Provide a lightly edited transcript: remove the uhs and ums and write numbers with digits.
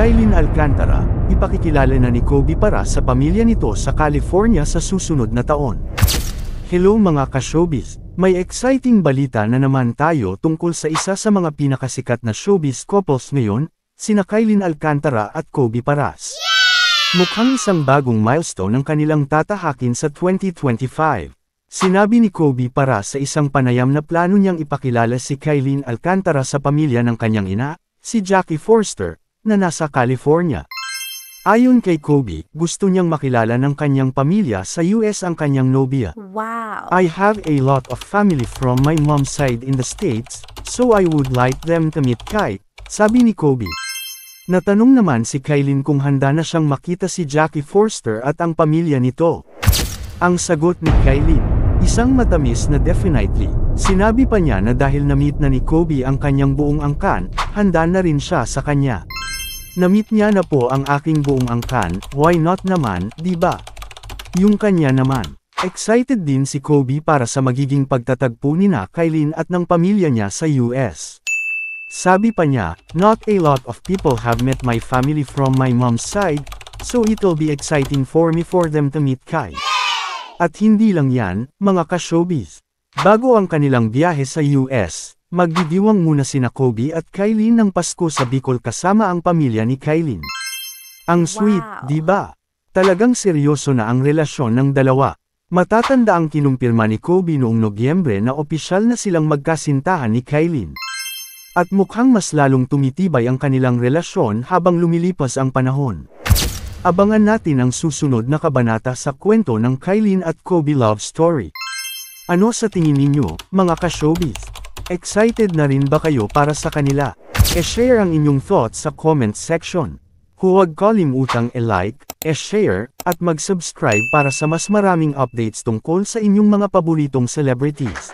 Kylene Alcantara, ipakikilala na ni Kobe para sa pamilya nito sa California sa susunod na taon. Hello mga ka-showbiz! May exciting balita na naman tayo tungkol sa isa sa mga pinakasikat na showbiz couples ngayon, sina Kylene Alcantara at Kobe Paras. Mukhang isang bagong milestone ang kanilang tatahakin sa 2025. Sinabi ni Kobe Paras sa isang panayam na plano niyang ipakilala si Kylene Alcantara sa pamilya ng kanyang ina, si Jackie Forster, na nasa California. Ayon kay Kobe, gusto niyang makilala ng kanyang pamilya sa US ang kanyang nobya. Wow! I have a lot of family from my mom's side in the States, so I would like them to meet Kai, sabi ni Kobe. Natanong naman si Kylene kung handa na siyang makita si Jackie Forster at ang pamilya nito. Ang sagot ni Kylene, isang matamis na definitely. Sinabi pa niya na dahil na-meet na ni Kobe ang kanyang buong angkan, handa na rin siya sa kanya. Na-meet niya na po ang aking buong angkan, why not naman, di ba? Yung kanya naman. Excited din si Kobe para sa magiging pagtatagpo ni na Kylene at ng pamilya niya sa US. Sabi pa niya, not a lot of people have met my family from my mom's side, so it'll be exciting for me for them to meet Kai. At hindi lang yan, mga ka-showbiz. Bago ang kanilang biyahe sa US, magdidiwang muna sina Kobe at Kylene ng Pasko sa Bicol kasama ang pamilya ni Kylene. Ang sweet, Wow. di ba? Talagang seryoso na ang relasyon ng dalawa. Matatanda ang kinumpirma ni Kobe noong Nobyembre na opisyal na silang magkasintahan ni Kylene. At mukhang mas lalong tumitibay ang kanilang relasyon habang lumilipas ang panahon. Abangan natin ang susunod na kabanata sa kwento ng Kylene at Kobe love story. Ano sa tingin ninyo, mga ka-showbiz? Excited na rin ba kayo para sa kanila? E-share ang inyong thoughts sa comment section. Huwag kalimutang e-like, e-share, at mag-subscribe para sa mas maraming updates tungkol sa inyong mga paboritong celebrities.